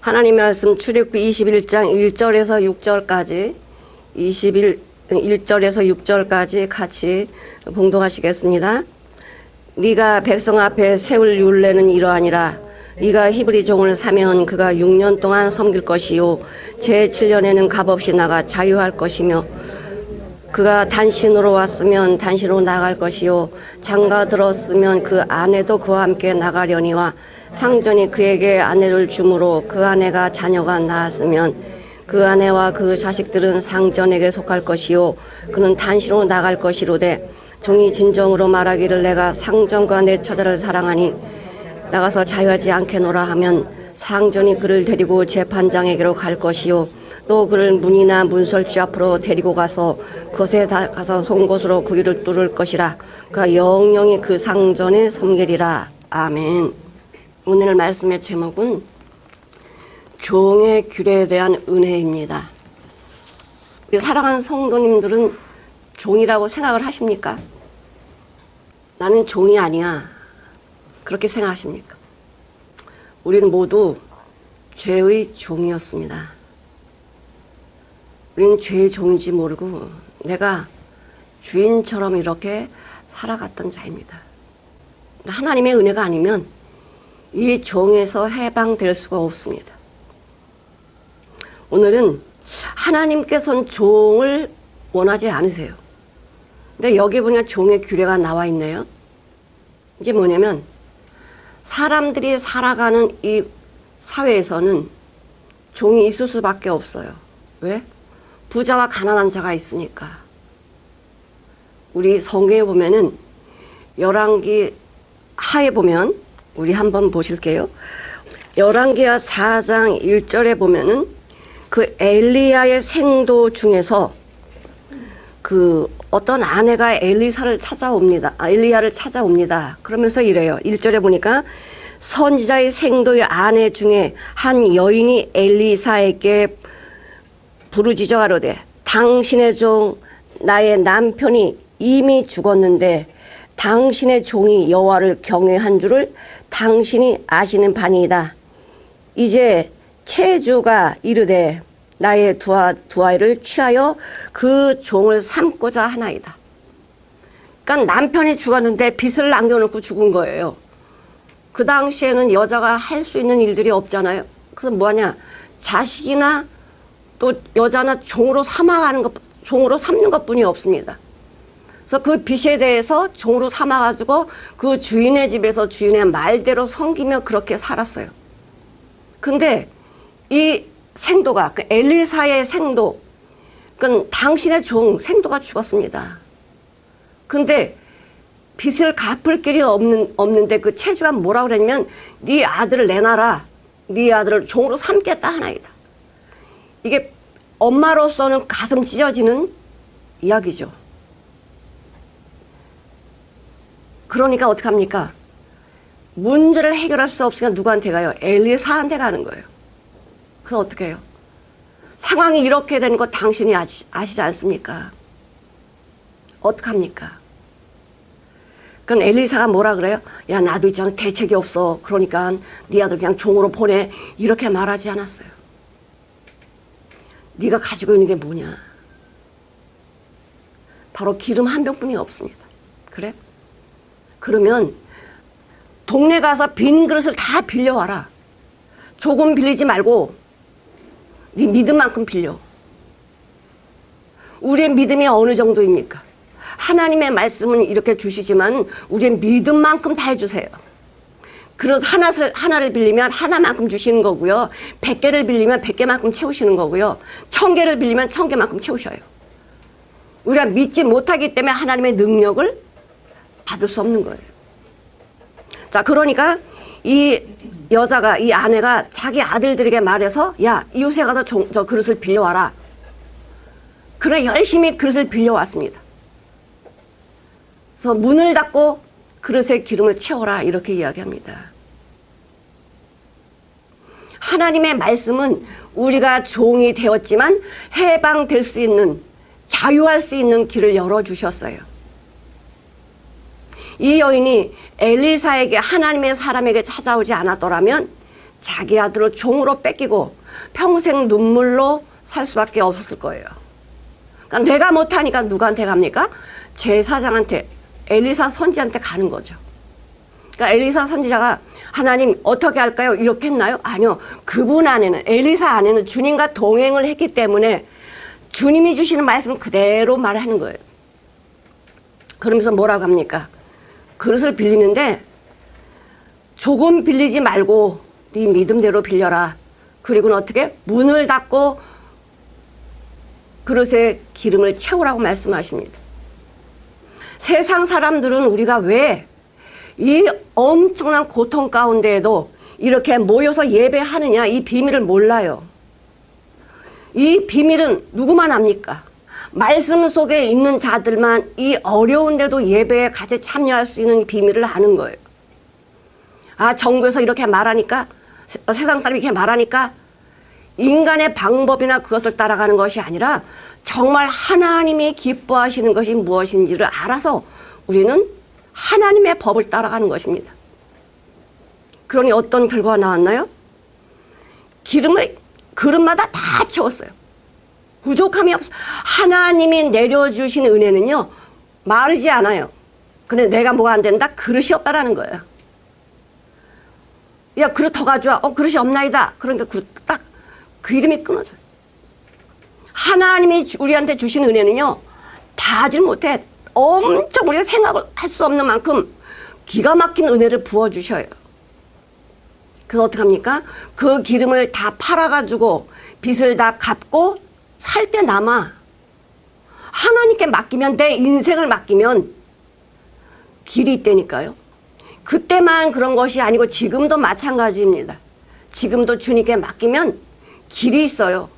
하나님 말씀 출애굽기 21장 1절에서 6절까지 1절에서 6절까지 같이 봉독하시겠습니다. 네가 백성 앞에 세울 율례는 이러하니라. 네가 히브리 종을 사면 그가 6년 동안 섬길 것이요 제7년에는 값없이 나가 자유할 것이며 그가 단신으로 왔으면 단신으로 나갈 것이요 장가 들었으면 그 아내도 그와 함께 나가려니와 상전이 그에게 아내를 주므로 그 아내가 자녀가 낳았으면 그 아내와 그 자식들은 상전에게 속할 것이요 그는 단신으로 나갈 것이로되 종이 진정으로 말하기를 내가 상전과 내 처자를 사랑하니 나가서 자유하지 않겠노라 하면 상전이 그를 데리고 재판장에게로 갈 것이요 또 그를 문이나 문설주 앞으로 데리고 가서 그곳에 가서 송곳으로 구유를 뚫을 것이라. 그가 영영이 그 상전에 섬기리라. 아멘. 오늘 말씀의 제목은 종의 규례에 대한 은혜입니다. 사랑하는 성도님들은 종이라고 생각을 하십니까? 나는 종이 아니야. 그렇게 생각하십니까? 우리는 모두 죄의 종이었습니다. 우리는 죄의 종인지 모르고 내가 주인처럼 이렇게 살아갔던 자입니다. 하나님의 은혜가 아니면 이 종에서 해방될 수가 없습니다. 오늘은 하나님께서는 종을 원하지 않으세요. 근데 여기 보니까 종의 규례가 나와 있네요. 이게 뭐냐면 사람들이 살아가는 이 사회에서는 종이 있을 수밖에 없어요. 왜? 부자와 가난한 자가 있으니까. 우리 성경에 보면은 열왕기 하에 보면 우리 한번 보실게요. 열왕기하 4장 1절에 보면은 그 엘리야의 생도 중에서 그 어떤 아내가 엘리야를 찾아옵니다. 그러면서 이래요. 1절에 보니까 선지자의 생도의 아내 중에 한 여인이 엘리사에게 부르짖어 가로되 당신의 종 나의 남편이 이미 죽었는데 당신의 종이 여호와를 경외한 줄을 당신이 아시는 바니이다. 이제 체주가 이르되 나의 두 아이를 취하여 그 종을 삼고자 하나이다. 그러니까 남편이 죽었는데 빚을 남겨놓고 죽은 거예요. 그 당시에는 여자가 할 수 있는 일들이 없잖아요. 그래서 뭐하냐, 자식이나 또 여자나 종으로 삼는 것뿐이 없습니다. 그래서 그 빚에 대해서 종으로 삼아가지고 그 주인의 집에서 주인의 말대로 섬기며 그렇게 살았어요. 근데 이 생도가, 그 엘리사의 생도, 그 당신의 종 생도가 죽었습니다. 근데 빚을 갚을 길이 없는데 그 체주가 뭐라고 그랬냐면 네 아들을 내놔라. 네 아들을 종으로 삼겠다 하나이다. 이게 엄마로서는 가슴 찢어지는 이야기죠. 그러니까 어떡합니까? 문제를 해결할 수 없으니까 누구한테 가요? 엘리사한테 가는 거예요. 그래서 어떻게 해요? 상황이 이렇게 되는 거 당신이 아시지 않습니까? 어떡합니까? 그건 엘리사가 뭐라 그래요? 야, 나도 있잖아, 대책이 없어. 그러니까 네 아들 그냥 종으로 보내. 이렇게 말하지 않았어요. 네가 가지고 있는 게 뭐냐? 바로 기름 한 병뿐이 없습니다. 그래? 그러면 동네 가서 빈 그릇을 다 빌려와라. 조금 빌리지 말고 네 믿음만큼 빌려. 우리의 믿음이 어느 정도입니까? 하나님의 말씀은 이렇게 주시지만 우리의 믿음만큼 다 해주세요. 그릇 하나를 빌리면 하나만큼 주시는 거고요. 100개를 빌리면 100개만큼 채우시는 거고요. 1000개를 빌리면 1000개만큼 채우셔요. 우리가 믿지 못하기 때문에 하나님의 능력을 받을 수 없는 거예요. 자, 그러니까 이 여자가, 이 아내가 자기 아들들에게 말해서 야, 이웃에 가서 저 그릇을 빌려와라. 그래, 열심히 그릇을 빌려왔습니다. 그래서 문을 닫고 그릇에 기름을 채워라 이렇게 이야기합니다. 하나님의 말씀은 우리가 종이 되었지만 해방될 수 있는, 자유할 수 있는 길을 열어주셨어요. 이 여인이 엘리사에게, 하나님의 사람에게 찾아오지 않았더라면 자기 아들을 종으로 뺏기고 평생 눈물로 살 수밖에 없었을 거예요. 그러니까 내가 못하니까 누구한테 갑니까? 제사장한테, 엘리사 선지자한테 가는 거죠. 그러니까 엘리사 선지자가 하나님 어떻게 할까요? 이렇게 했나요? 아니요. 그분 안에는, 엘리사 안에는 주님과 동행을 했기 때문에 주님이 주시는 말씀 그대로 말하는 거예요. 그러면서 뭐라고 합니까? 그릇을 빌리는데 조금 빌리지 말고 네 믿음대로 빌려라. 그리고는 어떻게? 문을 닫고 그릇에 기름을 채우라고 말씀하십니다. 세상 사람들은 우리가 왜 이 엄청난 고통 가운데에도 이렇게 모여서 예배하느냐, 이 비밀을 몰라요. 이 비밀은 누구만 압니까? 말씀 속에 있는 자들만 이 어려운데도 예배에 같이 참여할 수 있는 비밀을 아는 거예요. 아, 정부에서 이렇게 말하니까, 세상 사람이 이렇게 말하니까 인간의 방법이나 그것을 따라가는 것이 아니라 정말 하나님이 기뻐하시는 것이 무엇인지를 알아서 우리는 하나님의 법을 따라가는 것입니다. 그러니 어떤 결과가 나왔나요? 기름을 그릇마다 다 채웠어요. 부족함이 없어. 하나님이 내려주신 은혜는요, 마르지 않아요. 근데 내가 뭐가 안 된다? 그릇이 없다라는 거예요. 야, 그릇 더 가져와. 그릇이 없나이다. 그러니까 그릇 딱 그 이름이 끊어져요. 하나님이 우리한테 주신 은혜는요, 다 하질 못해. 엄청 우리가 생각을 할 수 없는 만큼 기가 막힌 은혜를 부어주셔요. 그래서 어떡합니까? 그 기름을 다 팔아가지고 빚을 다 갚고 살 때 남아. 하나님께 맡기면, 내 인생을 맡기면 길이 있다니까요. 그때만 그런 것이 아니고 지금도 마찬가지입니다. 지금도 주님께 맡기면 길이 있어요.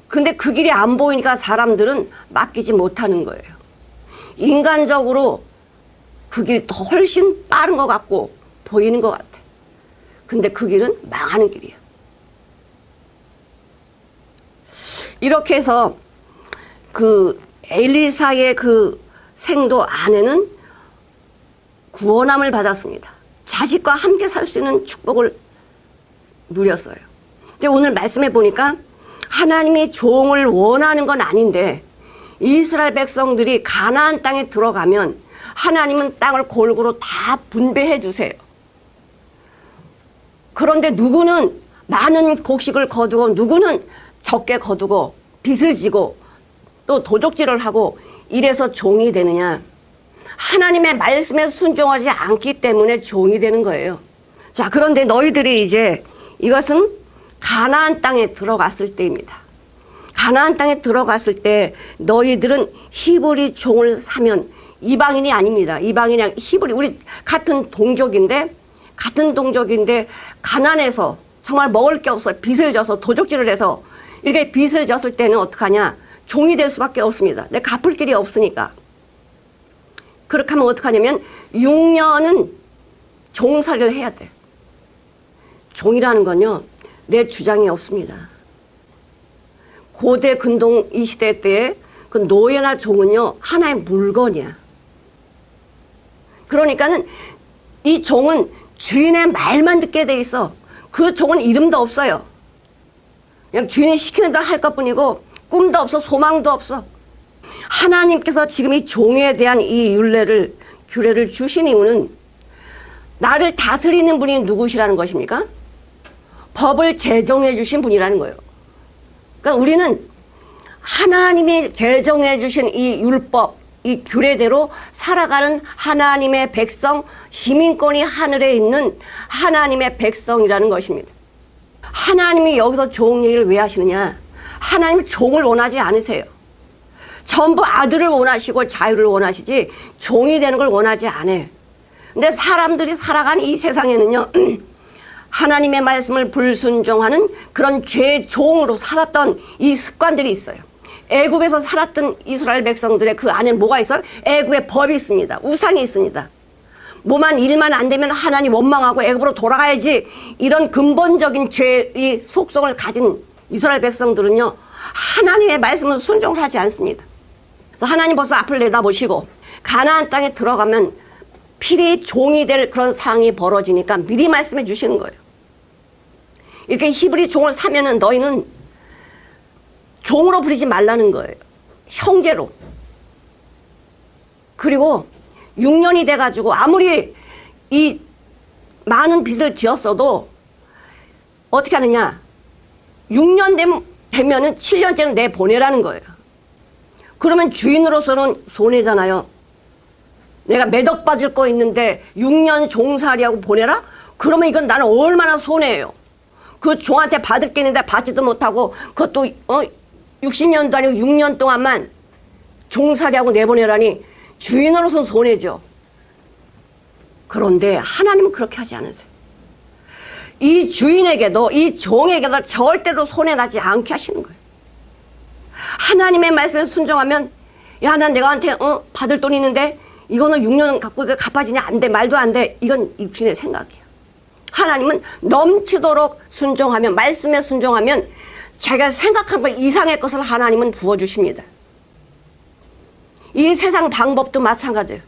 근데 그 길이 안 보이니까 사람들은 맡기지 못하는 거예요. 인간적으로 그 길이 더 훨씬 빠른 것 같고 보이는 것 같아. 근데 그 길은 망하는 길이에요. 이렇게 해서 그 엘리사의 그 생도 아내는 구원함을 받았습니다. 자식과 함께 살 수 있는 축복을 누렸어요. 근데 오늘 말씀해 보니까 하나님이 종을 원하는 건 아닌데 이스라엘 백성들이 가나안 땅에 들어가면 하나님은 땅을 골고루 다 분배해 주세요. 그런데 누구는 많은 곡식을 거두고 누구는 적게 거두고 빚을 지고 또 도적질을 하고 이래서 종이 되느냐? 하나님의 말씀에 순종하지 않기 때문에 종이 되는 거예요. 자, 그런데 너희들이 이제 이것은 가나안 땅에 들어갔을 때입니다. 가나안 땅에 들어갔을 때 너희들은 히브리 종을 사면, 이방인이 아닙니다. 이방인이 아니라 히브리, 우리 같은 동족인데 가난해서 정말 먹을 게 없어 빚을 져서 도적질을 해서 이렇게 빚을 졌을 때는 어떡하냐? 종이 될 수밖에 없습니다. 내 갚을 길이 없으니까. 그렇게 하면 어떡하냐면 6년은 종살이를 해야 돼. 종이라는 건요, 내 주장이 없습니다. 고대 근동 이 시대 때에 그 노예나 종은요, 하나의 물건이야. 그러니까는 이 종은 주인의 말만 듣게 돼 있어. 그 종은 이름도 없어요. 그냥 주인이 시키는 대로 할 것뿐이고 꿈도 없어, 소망도 없어. 하나님께서 지금 이 종에 대한 이 규례를 주신 이유는 나를 다스리는 분이 누구시라는 것입니까? 법을 제정해 주신 분이라는 거예요. 그러니까 우리는 하나님이 제정해 주신 이 율법, 이 규례대로 살아가는 하나님의 백성, 시민권이 하늘에 있는 하나님의 백성이라는 것입니다. 하나님이 여기서 종 얘기를 왜 하시느냐? 하나님은 종을 원하지 않으세요. 전부 아들을 원하시고 자유를 원하시지 종이 되는 걸 원하지 않아요. 근데 사람들이 살아가는 이 세상에는요, 하나님의 말씀을 불순종하는 그런 죄의 종으로 살았던 이 습관들이 있어요. 애국에서 살았던 이스라엘 백성들의 그 안에 뭐가 있어요? 애국의 법이 있습니다. 우상이 있습니다. 뭐만 일만 안 되면 하나님 원망하고 애국으로 돌아가야지, 이런 근본적인 죄의 속성을 가진 이스라엘 백성들은요, 하나님의 말씀을 순종을 하지 않습니다. 그래서 하나님 벌써 앞을 내다보시고 가나안 땅에 들어가면 필히 종이 될 그런 상황이 벌어지니까 미리 말씀해 주시는 거예요. 이렇게 히브리 종을 사면은 너희는 종으로 부리지 말라는 거예요. 형제로. 그리고 6년이 돼가지고 아무리 이 많은 빚을 지었어도 어떻게 하느냐. 6년 되면은 7년째는 내보내라는 거예요. 그러면 주인으로서는 손해잖아요. 내가 매덕 빠질 거 있는데 6년 종살이하고 보내라? 그러면 이건 나는 얼마나 손해예요. 그 종한테 받을 게 있는데 받지도 못하고 그것도 60년도 아니고 6년 동안만 종살이하고 내보내라니 주인으로서는 손해죠. 그런데 하나님은 그렇게 하지 않으세요. 이 주인에게도 이 종에게도 절대로 손해나지 않게 하시는 거예요. 하나님의 말씀에 순종하면 야, 난 내가한테 받을 돈이 있는데 이거는 6년 갖고 갚아지냐? 안 돼. 말도 안 돼. 이건 육신의 생각이야. 하나님은 넘치도록 순종하면, 말씀에 순종하면 자기가 생각한 것 이상의 것을 하나님은 부어주십니다. 이 세상 방법도 마찬가지예요.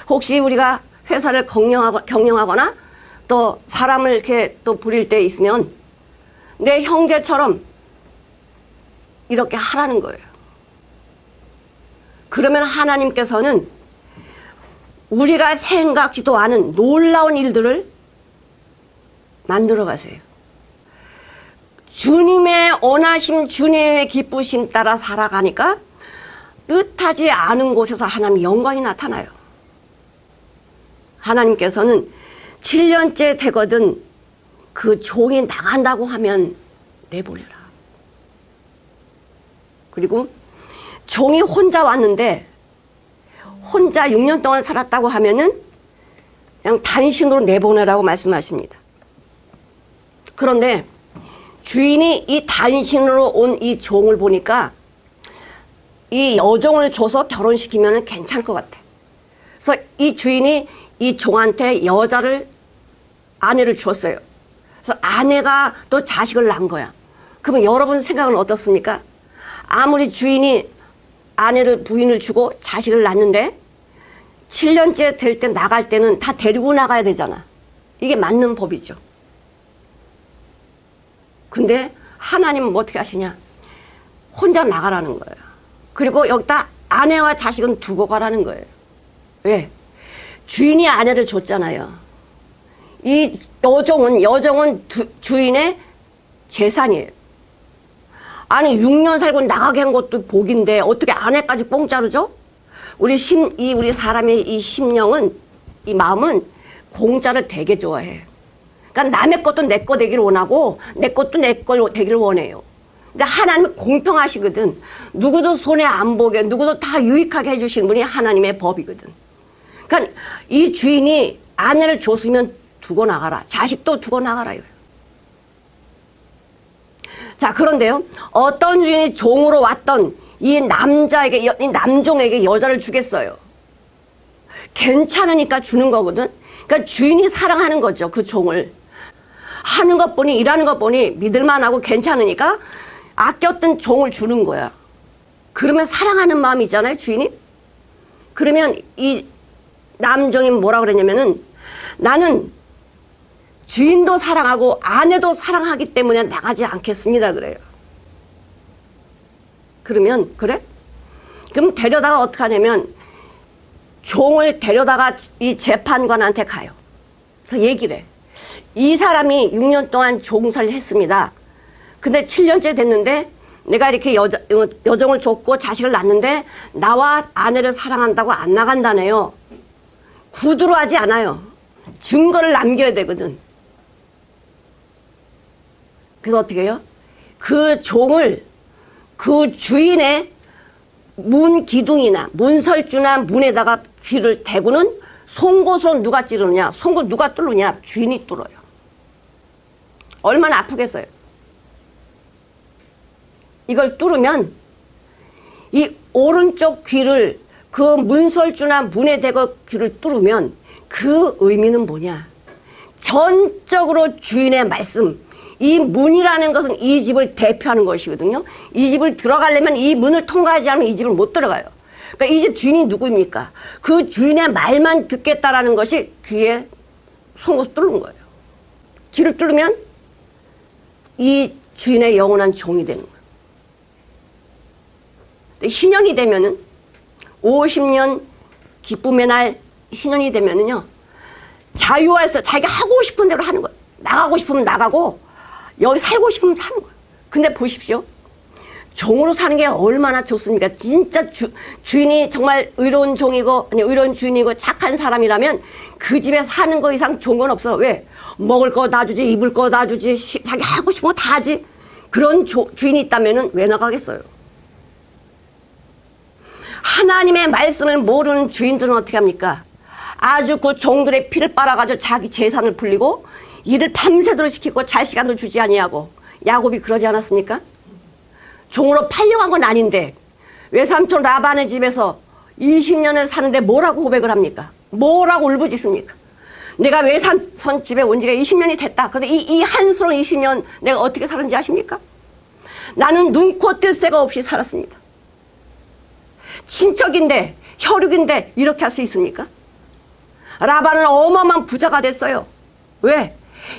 혹시 우리가 회사를 경영하거나 또 사람을 이렇게 또 부릴 때 있으면 내 형제처럼 이렇게 하라는 거예요. 그러면 하나님께서는 우리가 생각지도 않은 놀라운 일들을 만들어 가세요. 주님의 원하심, 주님의 기쁘심 따라 살아가니까 뜻하지 않은 곳에서 하나님의 영광이 나타나요. 하나님께서는 7년째 되거든 그 종이 나간다고 하면 내보내라. 그리고 종이 혼자 왔는데 혼자 6년 동안 살았다고 하면은 그냥 단신으로 내보내라고 말씀하십니다. 그런데 주인이 이 단신으로 온 이 종을 보니까 이 여종을 줘서 결혼시키면 괜찮을 것 같아. 그래서 이 주인이 이 종한테 아내를 주었어요. 그래서 아내가 또 자식을 낳은 거야. 그러면 여러분 생각은 어떻습니까? 아무리 주인이 부인을 주고 자식을 낳는데 7년째 될 때 나갈 때는 다 데리고 나가야 되잖아. 이게 맞는 법이죠. 근데 하나님은 뭐 어떻게 하시냐? 혼자 나가라는 거예요. 그리고 여기다 아내와 자식은 두고 가라는 거예요. 왜? 주인이 아내를 줬잖아요. 이 여종은 주인의 재산이에요. 아니 6년 살고 나가게 한 것도 복인데 어떻게 아내까지 공짜로 줘? 우리 사람의 이 심령은, 이 마음은 공짜를 되게 좋아해. 그러니까 남의 것도 내 거 되기를 원하고 내 것도 내 거 되기를 원해요. 근데 하나님은 공평하시거든. 누구도 손해 안 보게, 누구도 다 유익하게 해주시는 분이 하나님의 법이거든. 그러니까 이 주인이 아내를 줬으면 두고 나가라. 자식도 두고 나가라요. 자, 그런데요. 어떤 주인이 종으로 왔던 이 남종에게 여자를 주겠어요. 괜찮으니까 주는 거거든. 그러니까 주인이 사랑하는 거죠. 그 종을. 하는 것 보니, 일하는 것 보니 믿을만하고 괜찮으니까 아꼈던 종을 주는 거야. 그러면 사랑하는 마음이잖아요, 주인이. 그러면 이 남종이 뭐라 그랬냐면은 나는 주인도 사랑하고 아내도 사랑하기 때문에 나가지 않겠습니다. 그래요. 그러면 그래? 그럼 데려다가 어떻게 하냐면 종을 데려다가 이 재판관한테 가요. 그래서 얘기를 해. 이 사람이 6년 동안 종살이를 했습니다. 근데 7년째 됐는데 내가 이렇게 여종을 줬고 자식을 낳는데 나와 아내를 사랑한다고 안 나간다네요. 구두로 하지 않아요. 증거를 남겨야 되거든. 그래서 어떻게 해요? 그 종을 그 주인의 문 기둥이나 문설주나 문에다가 귀를 대고는 송곳으로 누가 찌르느냐? 송곳 누가 뚫느냐? 주인이 뚫어요. 얼마나 아프겠어요? 이걸 뚫으면 이 오른쪽 귀를 그 문설주나 문에 대고 귀를 뚫으면 그 의미는 뭐냐? 전적으로 주인의 말씀, 이 문이라는 것은 이 집을 대표하는 것이거든요. 이 집을 들어가려면 이 문을 통과하지 않으면 이 집을 못 들어가요. 그러니까 이 집 주인이 누구입니까? 그 주인의 말만 듣겠다라는 것이 귀에 송곳 뚫는 거예요. 귀를 뚫으면 이 주인의 영원한 종이 되는 거예요. 희년이 되면은 50년 기쁨의 날 희년이 되면은요, 자유화해서 자기가 하고 싶은 대로 하는 거예요. 나가고 싶으면 나가고 여기 살고 싶으면 사는 거예요. 근데 보십시오. 종으로 사는 게 얼마나 좋습니까? 진짜 주인이 정말 의로운 종이고, 아니, 의로운 주인이고 착한 사람이라면 그 집에 사는 거 이상 좋은 건 없어. 왜? 먹을 거 놔주지, 입을 거 놔주지, 자기 하고 싶은 거 다 하지. 그런 주인이 있다면 왜 나가겠어요? 하나님의 말씀을 모르는 주인들은 어떻게 합니까? 아주 그 종들의 피를 빨아가지고 자기 재산을 불리고 일을 밤새도록 시키고 잘 시간도 주지 아니하고. 야곱이 그러지 않았습니까? 종으로 팔려간 건 아닌데 외삼촌 라반의 집에서 20년을 사는데 뭐라고 고백을 합니까? 뭐라고 울부짖습니까? 내가 외삼촌 집에 온 지가 20년이 됐다. 그런데 이 한스러운 20년 내가 어떻게 살았는지 아십니까? 나는 눈코 뜰 새가 없이 살았습니다. 친척인데 혈육인데 이렇게 할 수 있습니까? 라반은 어마어마한 부자가 됐어요. 왜?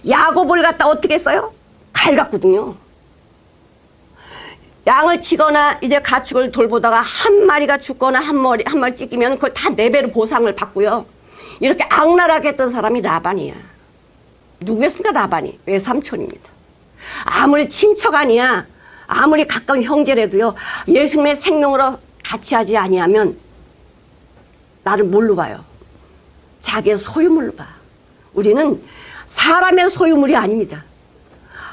야곱을 갖다 어떻게 했어요? 갈갔거든요. 양을 치거나 이제 가축을 돌보다가 한 마리가 죽거나 한 마리 찢기면 그걸 다 4배로 보상을 받고요. 이렇게 악랄하게 했던 사람이 라반이야. 누구였습니까? 라반이. 외삼촌입니다. 아무리 친척 아니야, 아무리 가까운 형제라도요, 예수님의 생명으로 같이 하지 아니하면 나를 뭘로 봐요? 자기의 소유물로 봐. 우리는 사람의 소유물이 아닙니다.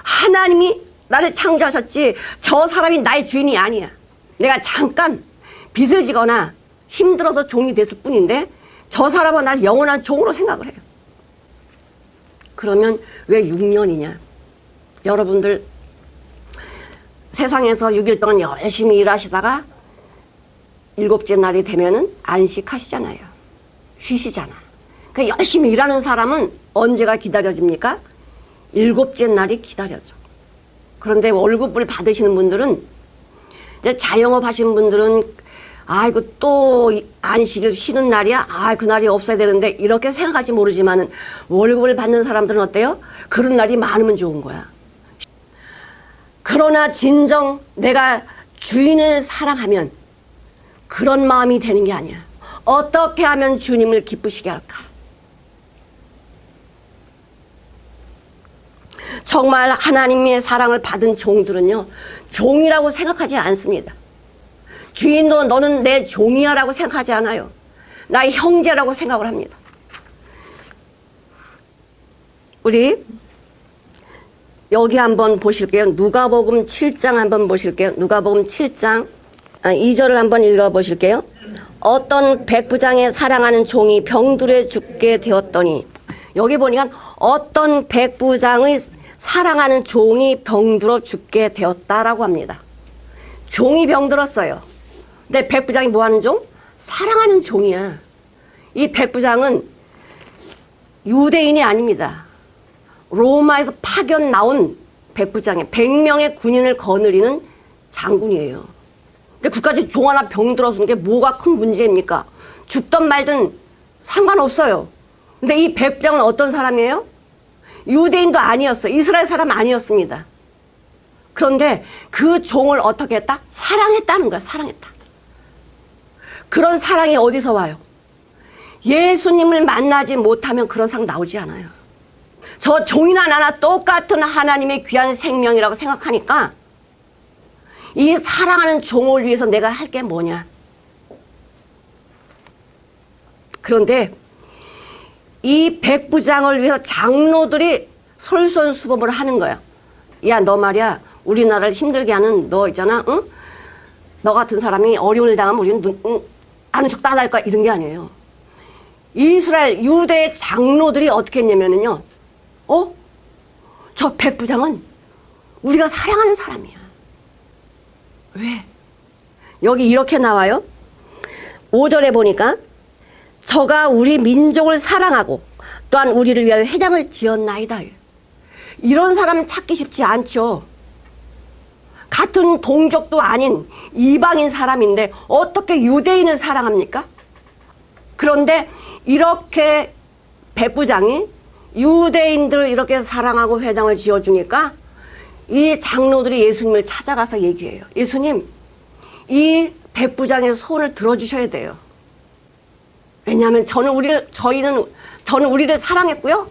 하나님이 나를 창조하셨지 저 사람이 나의 주인이 아니야. 내가 잠깐 빚을 지거나 힘들어서 종이 됐을 뿐인데 저 사람은 나를 영원한 종으로 생각을 해요. 그러면 왜 6년이냐? 여러분들 세상에서 6일 동안 열심히 일하시다가 7째 날이 되면은 안식하시잖아요. 쉬시잖아. 그러니까 열심히 일하는 사람은 언제가 기다려집니까? 7째 날이 기다려져. 그런데 월급을 받으시는 분들은, 이제 자영업 하시는 분들은 아이고 또 안식일 쉬는 날이야? 아, 그 날이 없어야 되는데 이렇게 생각할지 모르지만은 월급을 받는 사람들은 어때요? 그런 날이 많으면 좋은 거야. 그러나 진정 내가 주인을 사랑하면 그런 마음이 되는 게 아니야. 어떻게 하면 주님을 기쁘시게 할까? 정말 하나님의 사랑을 받은 종들은요, 종이라고 생각하지 않습니다. 주인도 너는 내 종이야 라고 생각하지 않아요. 나의 형제라고 생각을 합니다. 우리 여기 한번 보실게요. 누가복음 7장 한번 보실게요. 누가복음 7장 2절을 한번 읽어보실게요. 어떤 백부장의 사랑하는 종이 병들어 죽게 되었더니, 여기 보니까 어떤 백부장의 사랑하는 종이 병들어 죽게 되었다라고 합니다. 종이 병들었어요. 근데 백부장이 뭐 하는 종? 사랑하는 종이야. 이 백부장은 유대인이 아닙니다. 로마에서 파견 나온 백부장이에요. 100명의 군인을 거느리는 장군이에요. 근데 그까지 종 하나 병들어서 게 뭐가 큰 문제입니까? 죽든 말든 상관없어요. 근데 이 백부장은 어떤 사람이에요? 유대인도 아니었어요. 이스라엘 사람 아니었습니다. 그런데 그 종을 어떻게 했다? 사랑했다는 거야. 사랑했다. 그런 사랑이 어디서 와요? 예수님을 만나지 못하면 그런 상 나오지 않아요. 저 종이나 나나 똑같은 하나님의 귀한 생명이라고 생각하니까 이 사랑하는 종을 위해서 내가 할 게 뭐냐? 그런데 이 백부장을 위해서 장로들이 솔선수범을 하는 거야. 야, 너 말이야, 우리나라를 힘들게 하는 너 있잖아, 응? 너 같은 사람이 어려움을 당하면 우리는 아는 척도 안 할 거야. 이런 게 아니에요. 이스라엘 유대 장로들이 어떻게 했냐면요, 저 백부장은 우리가 사랑하는 사람이야. 왜? 여기 이렇게 나와요. 5절에 보니까 저가 우리 민족을 사랑하고 또한 우리를 위하여 회당을 지었나이다. 이런 사람 찾기 쉽지 않죠. 같은 동족도 아닌 이방인 사람인데 어떻게 유대인을 사랑합니까? 그런데 이렇게 백부장이 유대인들을 이렇게 사랑하고 회당을 지어주니까 이 장로들이 예수님을 찾아가서 얘기해요. 예수님, 이 백부장의 소원을 들어주셔야 돼요. 왜냐하면 저는 우리를 사랑했고요.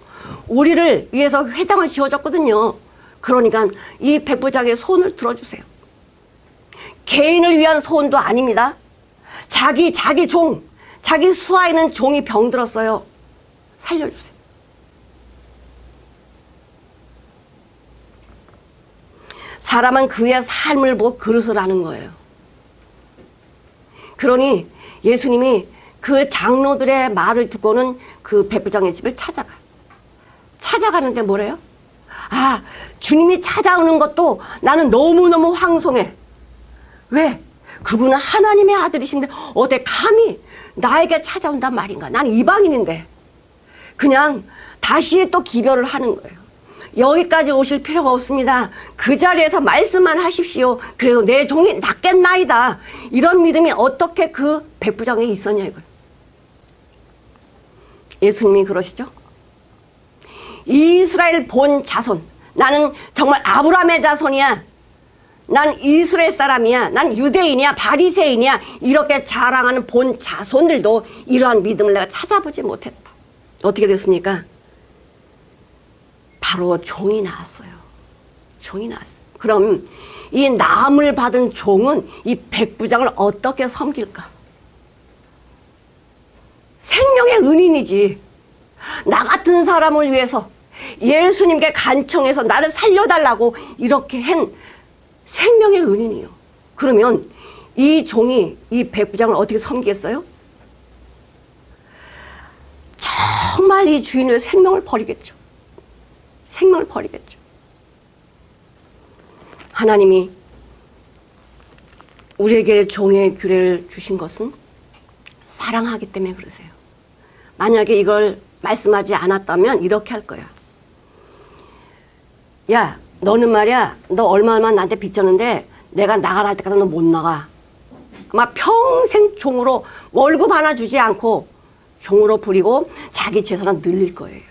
우리를 위해서 회당을 지어줬거든요. 그러니까 이 백부장의 소원을 들어주세요. 개인을 위한 소원도 아닙니다. 자기 종, 자기 수하에 있는 종이 병들었어요. 살려주세요. 사람은 그의 삶을 보고 그릇을 하는 거예요. 그러니 예수님이 그 장로들의 말을 듣고는 그 백부장의 집을 찾아가는데 뭐래요? 아, 주님이 찾아오는 것도 나는 너무너무 황송해. 왜? 그분은 하나님의 아들이신데 어떻게 감히 나에게 찾아온단 말인가? 나는 이방인인데. 그냥 다시 또 기별을 하는 거예요. 여기까지 오실 필요가 없습니다. 그 자리에서 말씀만 하십시오. 그래도 내 종이 낫겠나이다. 이런 믿음이 어떻게 그 백부장에 있었냐 이거예요. 예수님이 그러시죠. 이스라엘 본 자손, 나는 정말 아브라함의 자손이야. 난 이스라엘 사람이야. 난 유대인이야. 바리새인이야. 이렇게 자랑하는 본 자손들도 이러한 믿음을 내가 찾아보지 못했다. 어떻게 됐습니까? 바로 종이 나왔어요. 종이 나왔어요. 그럼 이 나음을 받은 종은 이 백부장을 어떻게 섬길까? 생명의 은인이지. 나 같은 사람을 위해서 예수님께 간청해서 나를 살려달라고 이렇게 한 생명의 은인이요. 그러면 이 종이 이 백부장을 어떻게 섬기겠어요? 정말 이 주인의 생명을 버리겠죠. 생명을 버리겠죠. 하나님이 우리에게 종의 규례를 주신 것은 사랑하기 때문에 그러세요. 만약에 이걸 말씀하지 않았다면 이렇게 할 거야. 야, 너는 말이야, 너 얼마 나한테 빚졌는데 내가 나가라 할 때까지 너 못 나가. 아마 평생 종으로 월급 하나 주지 않고 종으로 부리고 자기 재산은 늘릴 거예요.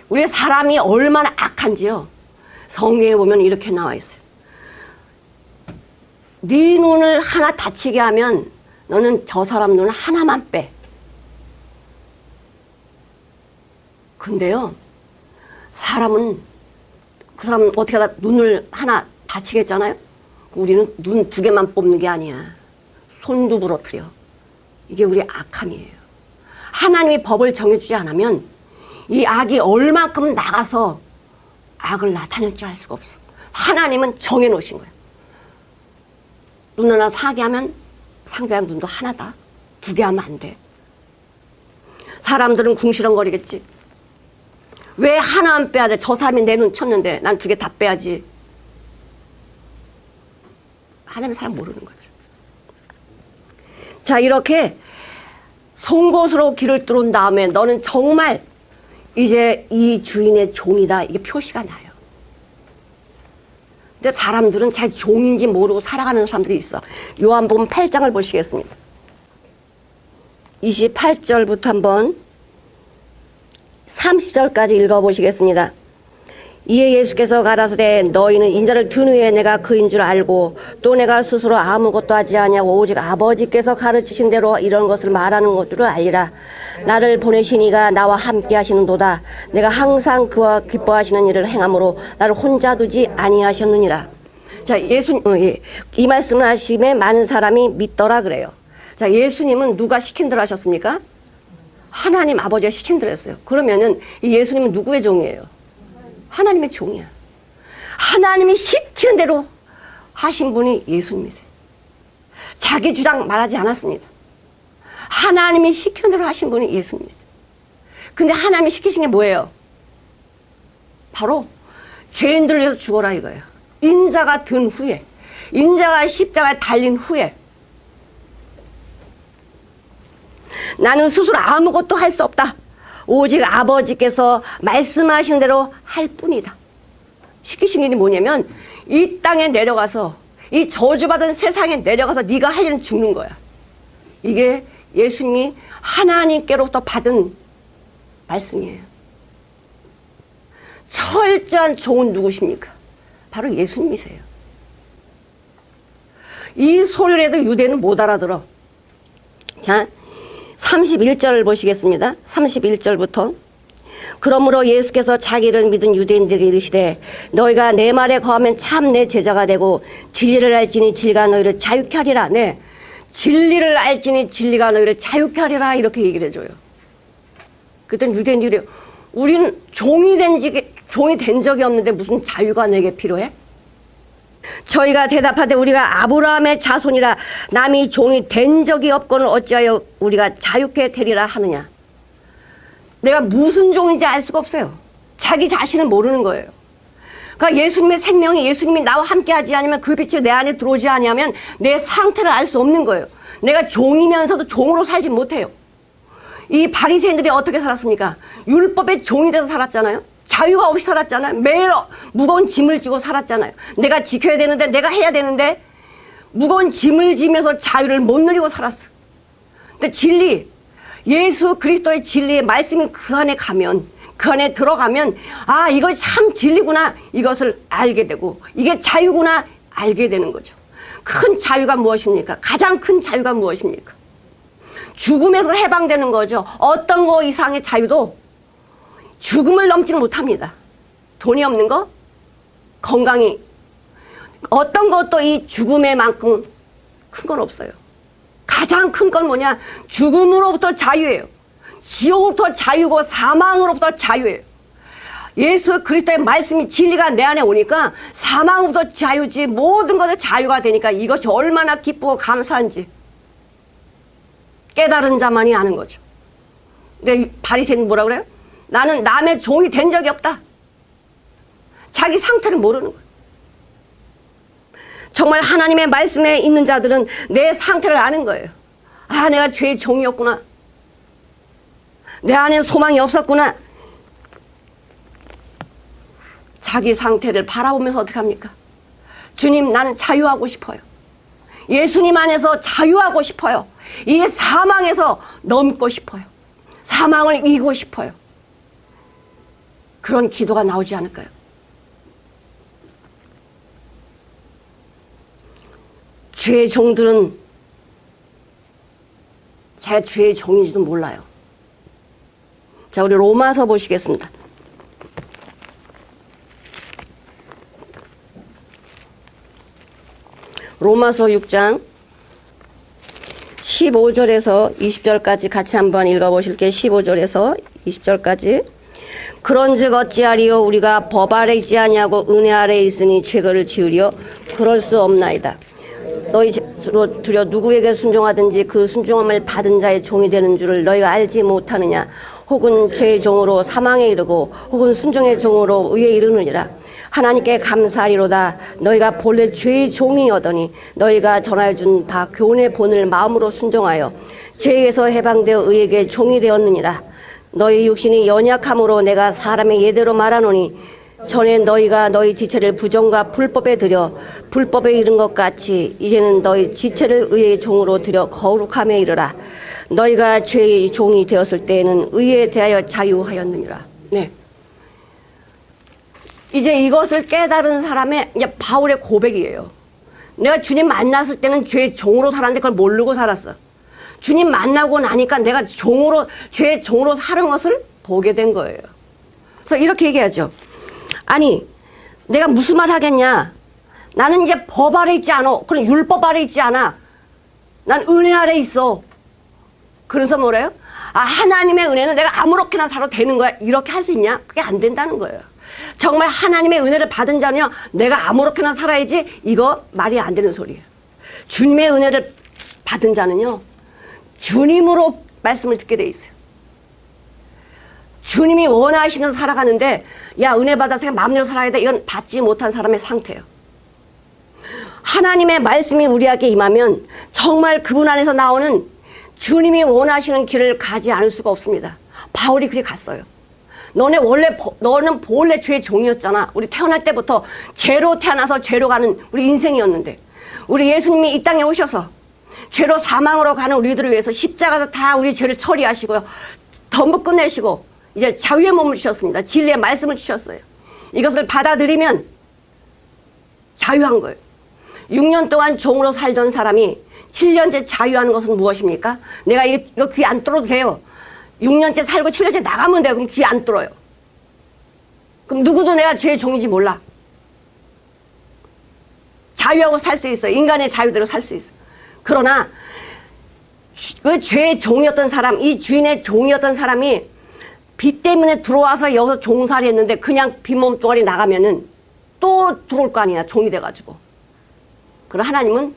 우리 사람이 얼마나 악한지요. 성경에 보면 이렇게 나와 있어요. 네 눈을 하나 다치게 하면 너는 저 사람 눈을 하나만 빼. 근데요, 사람은 그 사람은 어떻게 하다 눈을 하나 다치게 했잖아요. 우리는 눈 2개만 뽑는 게 아니야. 손도 부러뜨려. 이게 우리의 악함이에요. 하나님이 법을 정해주지 않으면 이 악이 얼만큼 나가서 악을 나타낼지 알 수가 없어. 하나님은 정해놓으신 거예요. 눈 하나 사게 하면 상대방 눈도 하나다. 2개 하면 안 돼. 사람들은 궁시렁거리겠지. 왜 하나만 빼야 돼? 저 사람이 내 눈 쳤는데 난 2개 다 빼야지. 하나님의 사람 모르는 거죠. 자, 이렇게 송곳으로 길을 뚫은 다음에 너는 정말 이제 이 주인의 종이다. 이게 표시가 나요. 근데 사람들은 잘 종인지 모르고 살아가는 사람들이 있어. 요한복음 8장을 보시겠습니다. 28절부터 한번 30절까지 읽어보시겠습니다. 이에 예수께서 가라사대 너희는 인자를 든 후에 내가 그인 줄 알고 또 내가 스스로 아무것도 하지 아니하고 오직 아버지께서 가르치신 대로 이런 것을 말하는 것들을 알리라. 나를 보내신 이가 나와 함께 하시는도다. 내가 항상 그와 기뻐하시는 일을 행함으로 나를 혼자 두지 아니하셨느니라. 자, 이 말씀을 하심에 많은 사람이 믿더라 그래요. 자, 예수님은 누가 시킨 대로 하셨습니까? 하나님 아버지가 시킨 대로 했어요. 그러면은 이 예수님은 누구의 종이에요? 하나님의 종이야. 하나님이 시키는 대로 하신 분이 예수님이세요. 자기 주장 말하지 않았습니다. 하나님이 시키는 대로 하신 분이 예수님이세요. 근데 하나님이 시키신 게 뭐예요? 바로 죄인들을 위해서 죽어라 이거예요. 인자가 든 후에, 인자가 십자가에 달린 후에 나는 스스로 아무것도 할 수 없다. 오직 아버지께서 말씀하신 대로 할 뿐이다. 시키신 일이 뭐냐면 이 땅에 내려가서 이 저주받은 세상에 내려가서 네가 할 일은 죽는 거야. 이게 예수님이 하나님께로부터 받은 말씀이에요. 철저한 종은 누구십니까? 바로 예수님이세요. 이 소리를 해도 유대는 못 알아들어. 자, 31절 보시겠습니다. 31절부터. 그러므로 예수께서 자기를 믿은 유대인들에게 이르시되 너희가 내 말에 거하면 참 내 제자가 되고 진리를 알지니 진리가 너희를 자유케 하리라. 네, 진리를 알지니 진리가 너희를 자유케 하리라 이렇게 얘기를 해줘요. 그랬더니 유대인들이 우리는 종이 된 적이 없는데 무슨 자유가 내게 필요해? 저희가 대답하되 우리가 아브라함의 자손이라 남이 종이 된 적이 없거늘 어찌하여 우리가 자유케 되리라 하느냐. 내가 무슨 종인지 알 수가 없어요. 자기 자신을 모르는 거예요. 그러니까 예수님의 생명이 예수님이 나와 함께하지 않으면 그 빛이 내 안에 들어오지 않으면 내 상태를 알 수 없는 거예요. 내가 종이면서도 종으로 살지 못해요. 이 바리새인들이 어떻게 살았습니까? 율법의 종이 돼서 살았잖아요. 자유가 없이 살았잖아요. 매일 무거운 짐을 지고 살았잖아요. 내가 지켜야 되는데 내가 해야 되는데 무거운 짐을 지면서 자유를 못 누리고 살았어. 근데 진리, 예수 그리스도의 진리의 말씀이 그 안에 가면, 그 안에 들어가면 아, 이거 참 진리구나 이것을 알게 되고 이게 자유구나 알게 되는 거죠. 큰 자유가 무엇입니까? 가장 큰 자유가 무엇입니까? 죽음에서 해방되는 거죠. 어떤 거 이상의 자유도 죽음을 넘지는 못합니다. 돈이 없는 거, 건강이, 어떤 것도 이 죽음에만큼 큰 건 없어요. 가장 큰 건 뭐냐? 죽음으로부터 자유예요. 지옥으로부터 자유고 사망으로부터 자유예요. 예수 그리스도의 말씀이 진리가 내 안에 오니까 사망으로부터 자유지 모든 것에 자유가 되니까 이것이 얼마나 기쁘고 감사한지 깨달은 자만이 아는 거죠. 근데 바리새인은 뭐라 그래요? 나는 남의 종이 된 적이 없다. 자기 상태를 모르는 거예요. 정말 하나님의 말씀에 있는 자들은 내 상태를 아는 거예요. 아, 내가 죄의 종이었구나. 내 안에 소망이 없었구나. 자기 상태를 바라보면서 어떻게 합니까? 주님, 나는 자유하고 싶어요. 예수님 안에서 자유하고 싶어요. 이 사망에서 넘고 싶어요. 사망을 이기고 싶어요. 그런 기도가 나오지 않을까요? 죄의 종들은 제 죄의 종인지도 몰라요. 자, 우리 로마서 보시겠습니다. 로마서 6장 15절에서 20절까지 같이 한번 읽어보실게요. 15절에서 20절까지. 그런즉 어찌하리요? 우리가 법 아래 있지 아니하고 은혜 아래 있으니 죄를 지으리요? 그럴 수 없나이다. 너희 죄로 두려 누구에게 순종하든지 그 순종함을 받은 자의 종이 되는 줄을 너희가 알지 못하느냐? 혹은 죄의 종으로 사망에 이르고 혹은 순종의 종으로 의에 이르느니라. 하나님께 감사하리로다. 너희가 본래 죄의 종이었더니 너희가 전하여 준 바 교훈의 본을 마음으로 순종하여 죄에서 해방되어 의에게 종이 되었느니라. 너희 육신이 연약함으로 내가 사람의 예대로 말하노니 전에 너희가 너희 지체를 부정과 불법에 들여 불법에 이른 것 같이 이제는 너희 지체를 의의 종으로 들여 거룩함에 이르라. 너희가 죄의 종이 되었을 때에는 의에 대하여 자유하였느니라. 네. 이제 이것을 깨달은 사람의 이제 바울의 고백이에요. 내가 주님 만났을 때는 죄의 종으로 살았는데 그걸 모르고 살았어. 주님 만나고 나니까 내가 죄의 종으로 사는 것을 보게 된 거예요. 그래서 이렇게 얘기하죠. 아니, 내가 무슨 말 하겠냐? 나는 이제 법 아래 있지 않아. 그럼 율법 아래 있지 않아. 난 은혜 아래 있어. 그래서 뭐래요? 아, 하나님의 은혜는 내가 아무렇게나 살아도 되는 거야. 이렇게 할 수 있냐? 그게 안 된다는 거예요. 정말 하나님의 은혜를 받은 자는요, 내가 아무렇게나 살아야지, 이거 말이 안 되는 소리예요. 주님의 은혜를 받은 자는요, 주님으로 말씀을 듣게 돼 있어요. 주님이 원하시는 살아가는데, 야, 은혜 받아서 그냥 마음대로 살아야 돼. 이건 받지 못한 사람의 상태예요. 하나님의 말씀이 우리에게 임하면 정말 그분 안에서 나오는 주님이 원하시는 길을 가지 않을 수가 없습니다. 바울이 그리 갔어요. 너는 본래 죄의 종이었잖아. 우리 태어날 때부터 죄로 태어나서 죄로 가는 우리 인생이었는데, 우리 예수님이 이 땅에 오셔서 죄로 사망으로 가는 우리들을 위해서 십자가에서 다 우리 죄를 처리하시고요, 전부 끝내시고 이제 자유의 몸을 주셨습니다. 진리의 말씀을 주셨어요. 이것을 받아들이면 자유한 거예요. 6년 동안 종으로 살던 사람이 7년째 자유하는 것은 무엇입니까? 내가 이거 귀 안 뚫어도 돼요. 6년째 살고 7년째 나가면 돼요. 그럼 귀 안 뚫어요. 그럼 누구도 내가 죄의 종인지 몰라. 자유하고 살 수 있어. 인간의 자유대로 살 수 있어. 그러나 그 죄의 종이었던 사람, 이 주인의 종이었던 사람이 빚 때문에 들어와서 여기서 종살이 했는데 그냥 빈몸뚱아리 나가면은 또 들어올 거 아니야. 종이 돼가지고. 그럼 하나님은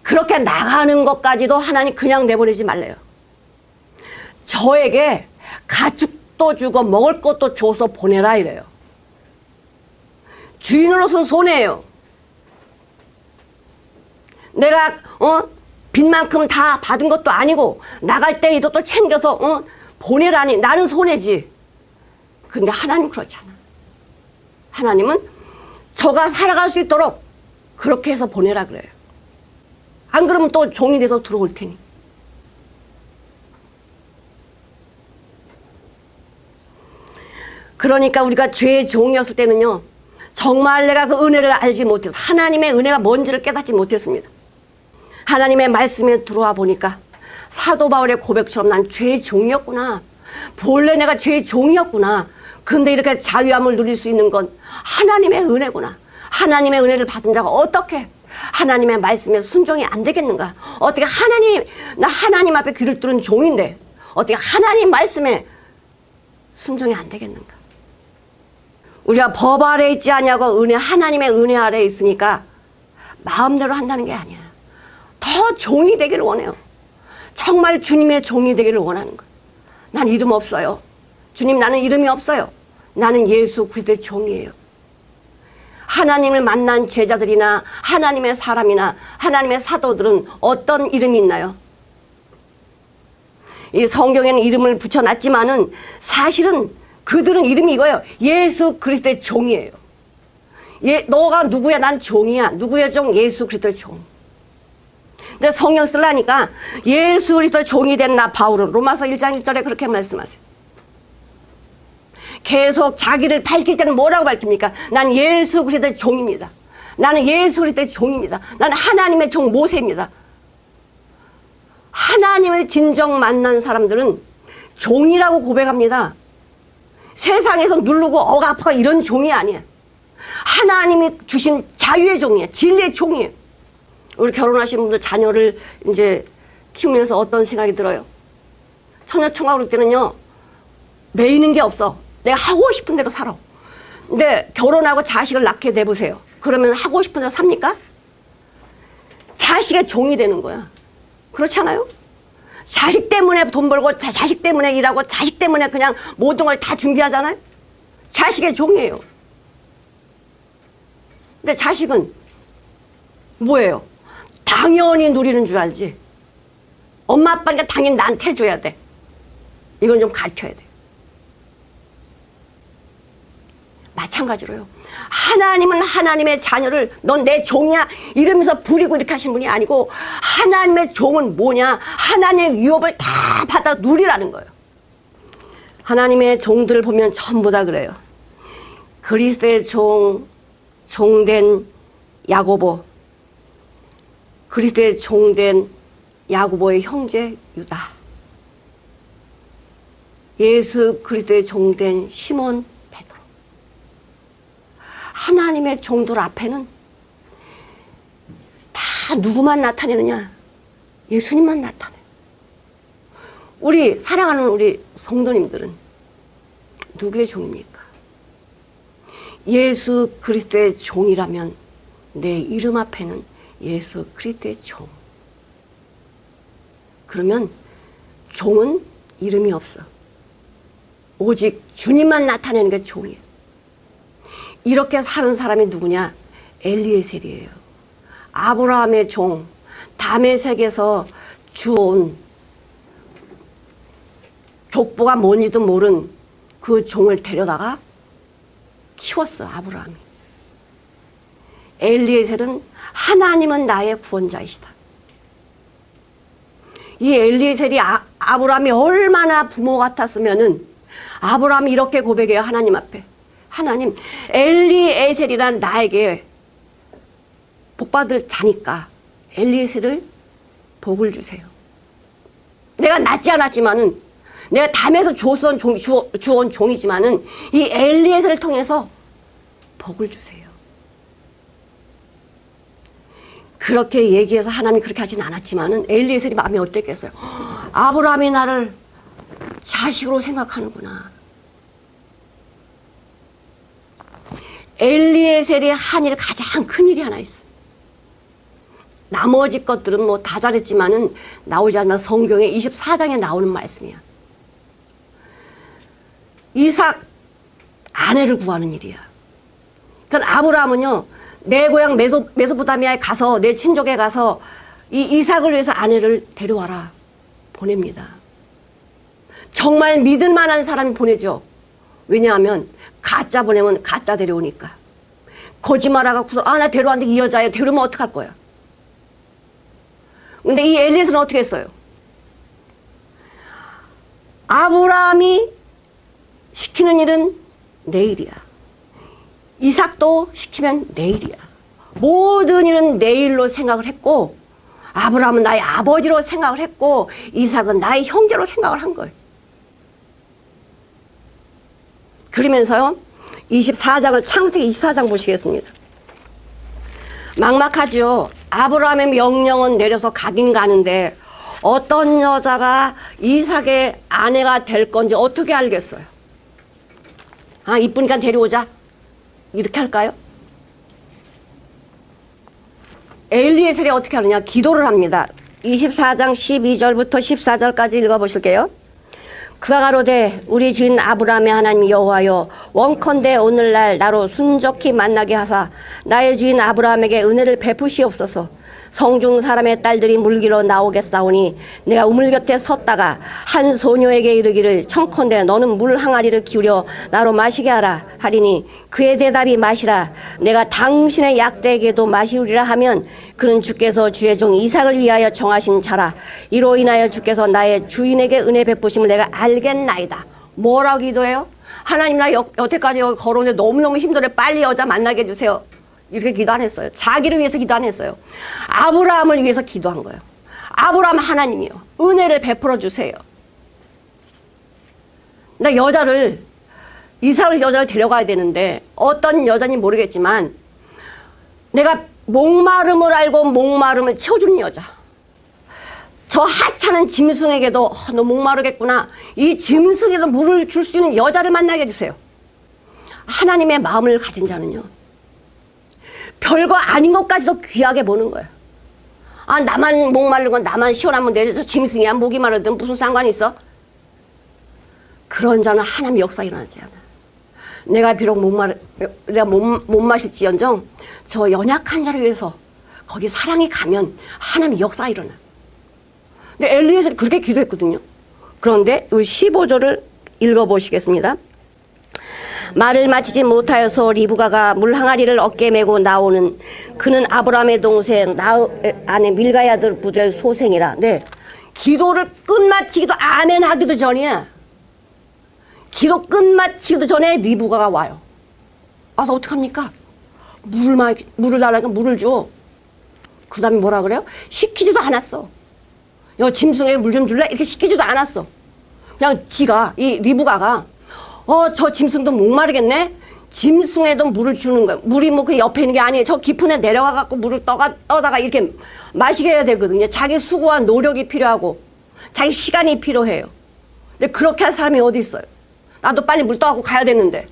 그렇게 나가는 것까지도 하나님 그냥 내보내지 말래요. 저에게 가축도 주고 먹을 것도 줘서 보내라 이래요. 주인으로서는 손해예요. 내가 빚만큼 다 받은 것도 아니고 나갈 때 이것도 챙겨서 보내라니 나는 손해지. 근데 하나님 그렇잖아. 하나님은 저가 살아갈 수 있도록 그렇게 해서 보내라 그래요. 안 그러면 또 종이 돼서 들어올 테니. 그러니까 우리가 죄의 종이었을 때는요, 정말 내가 그 은혜를 알지 못해서 하나님의 은혜가 뭔지를 깨닫지 못했습니다. 하나님의 말씀에 들어와 보니까 사도 바울의 고백처럼 난 죄의 종이었구나. 본래 내가 죄의 종이었구나. 근데 이렇게 자유함을 누릴 수 있는 건 하나님의 은혜구나. 하나님의 은혜를 받은 자가 어떻게 하나님의 말씀에 순종이 안 되겠는가? 어떻게 나 하나님 앞에 귀를 뚫은 종인데 어떻게 하나님 말씀에 순종이 안 되겠는가? 우리가 법 아래 있지 않냐고 하나님의 은혜 아래 있으니까 마음대로 한다는 게 아니야. 더 종이 되기를 원해요. 정말 주님의 종이 되기를 원하는 거예요. 난 이름 없어요. 주님, 나는 이름이 없어요. 나는 예수 그리스도의 종이에요. 하나님을 만난 제자들이나 하나님의 사람이나 하나님의 사도들은 어떤 이름이 있나요? 이 성경에는 이름을 붙여놨지만은 사실은 그들은 이름이 이거예요. 예수 그리스도의 종이에요. 너가 누구야? 난 종이야. 누구의 종? 예수 그리스도의 종. 근데 성경 쓰려니까 예수 그리스도의 종이 된 나 바울은 로마서 1장 1절에 그렇게 말씀하세요. 계속 자기를 밝힐 때는 뭐라고 밝힙니까? 난 예수 그리스도의 종입니다. 나는 예수 그리스도의 종입니다. 나는 하나님의 종 모세입니다. 하나님을 진정 만난 사람들은 종이라고 고백합니다. 세상에서 누르고 억압하고 이런 종이 아니야. 하나님이 주신 자유의 종이야. 진리의 종이에요. 우리 결혼하신 분들 자녀를 이제 키우면서 어떤 생각이 들어요? 처녀총각 그럴 때는요, 매이는 게 없어. 내가 하고 싶은 대로 살아. 근데 결혼하고 자식을 낳게 내보세요. 그러면 하고 싶은 대로 삽니까? 자식의 종이 되는 거야. 그렇지 않아요? 자식 때문에 돈 벌고 자식 때문에 일하고 자식 때문에 그냥 모든 걸 다 준비하잖아요. 자식의 종이에요. 근데 자식은 뭐예요? 당연히 누리는 줄 알지. 엄마 아빠니까 당연히 나한테 해줘야 돼. 이건 좀 가르쳐야 돼. 마찬가지로요. 하나님은 하나님의 자녀를 넌 내 종이야 이러면서 부리고 이렇게 하신 분이 아니고 하나님의 종은 뭐냐? 하나님의 유업을 다 받아 누리라는 거예요. 하나님의 종들을 보면 전부 다 그래요. 그리스도의 종된 야고보, 그리스도의 종된 야고보의 형제 유다, 예수 그리스도의 종된 시몬 베드로. 하나님의 종들 앞에는 다 누구만 나타내느냐? 예수님만 나타내. 우리 사랑하는 우리 성도님들은 누구의 종입니까? 예수 그리스도의 종이라면 내 이름 앞에는 예수 그리스도의 종. 그러면 종은 이름이 없어. 오직 주님만 나타내는 게 종이에요. 이렇게 사는 사람이 누구냐? 엘리에셀이에요. 아브라함의 종, 다메섹에서 주온 족보가 뭔지도 모른 그 종을 데려다가 키웠어, 아브라함이. 엘리에셀은 하나님은 나의 구원자이시다. 이 엘리에셀이 아브라함이 얼마나 부모 같았으면은 아브라함이 이렇게 고백해요, 하나님 앞에. 하나님, 엘리에셀이란 나에게 복받을 자니까 엘리에셀을 복을 주세요. 내가 낳지 않았지만은, 내가 담에서 주온 종이지만은 이 엘리에셀을 통해서 복을 주세요. 그렇게 얘기해서 하나님이 그렇게 하진 않았지만은 엘리에셀이 마음이 어땠겠어요? 아브라함이 나를 자식으로 생각하는구나. 엘리에셀이 한 일, 가장 큰 일이 하나 있어. 나머지 것들은 뭐 다 잘했지만은 나오지 않나 성경에 24장에 나오는 말씀이야. 이삭 아내를 구하는 일이야. 그러니까 아브라함은요, 내 고향 메소포타미아에 가서, 내 친족에 가서 이 이삭을 위해서 아내를 데려와라 보냅니다. 정말 믿을 만한 사람이 보내죠. 왜냐하면 가짜 보내면 가짜 데려오니까. 거짓말하고 나 데려왔는데 이 여자애 데려오면 어떡할 거야. 근데 이 엘리에셀은 어떻게 했어요? 아브라함이 시키는 일은 내일이야. 이삭도 시키면 내일이야. 모든 일은 내일로 생각을 했고, 아브라함은 나의 아버지로 생각을 했고, 이삭은 나의 형제로 생각을 한 거예요. 그러면서요, 24장을, 창세기 24장 보시겠습니다. 막막하지요. 아브라함의 명령은 내려서 가긴 가는데 어떤 여자가 이삭의 아내가 될 건지 어떻게 알겠어요? 이쁘니까 데려오자. 이렇게 할까요? 엘리에셀이 어떻게 하느냐? 기도를 합니다. 24장 12절부터 14절까지 읽어보실게요. 그가 가로되 우리 주인 아브라함의 하나님 여호와여, 원컨대 오늘날 나로 순적히 만나게 하사 나의 주인 아브라함에게 은혜를 베푸시옵소서. 성중 사람의 딸들이 물기로 나오겠사오니 내가 우물 곁에 섰다가 한 소녀에게 이르기를 청컨대 너는 물 항아리를 기울여 나로 마시게 하라 하리니 그의 대답이 마시라. 내가 당신의 약대에게도 마시우리라 하면 그는 주께서 주의 종 이삭을 위하여 정하신 자라. 이로 인하여 주께서 나의 주인에게 은혜 베푸심을 내가 알겠나이다. 뭐라고 기도해요? 하나님, 나 여태까지 여기 걸어오는데 너무너무 힘들어. 빨리 여자 만나게 해주세요. 이렇게 기도 안 했어요. 자기를 위해서 기도 안 했어요. 아브라함을 위해서 기도한 거예요. 아브라함 하나님이요, 은혜를 베풀어 주세요. 나 여자를, 이삭을 여자를 데려가야 되는데 어떤 여자인지 모르겠지만 내가 목마름을 알고 목마름을 채워주는 여자. 저 하찮은 짐승에게도 너 목마르겠구나. 이 짐승에도 물을 줄 수 있는 여자를 만나게 해주세요. 하나님의 마음을 가진 자는요, 별거 아닌 것까지도 귀하게 보는 거예요. 나만 목마른 건 나만 시원하면 되지. 저 짐승이야. 목이 마르든 무슨 상관이 있어? 그런 자는 하나님의 역사 일어나지 않아. 내가 비록 내가 못 마실지언정 저 연약한 자를 위해서 거기 사랑이 가면 하나님의 역사 일어나. 근데 엘리에셀이 그렇게 기도했거든요. 그런데 이 15절을 읽어보시겠습니다. 말을 마치지 못하여서 리브가가 물 항아리를 어깨에 메고 나오는 그는 아브라함의 동생 나의 아내 밀가의 아들 부델 소생이라. 네, 기도를 끝마치기도 아멘 하기도 전이야. 기도 끝마치기도 전에 리브가가 와요. 와서 어떡합니까? 물을 달라니까 물을 줘. 그 다음에 뭐라 그래요? 시키지도 않았어. 야, 짐승에게 물 좀 줄래? 이렇게 시키지도 않았어. 그냥 지가, 이 리브가가 저 짐승도 목마르겠네? 짐승에도 물을 주는 거야. 물이 뭐 그 옆에 있는 게 아니에요. 저 깊은 데 내려가갖고 물을 떠다가 이렇게 마시게 해야 되거든요. 자기 수고와 노력이 필요하고, 자기 시간이 필요해요. 근데 그렇게 할 사람이 어디 있어요? 나도 빨리 물 떠갖고 가야 되는데.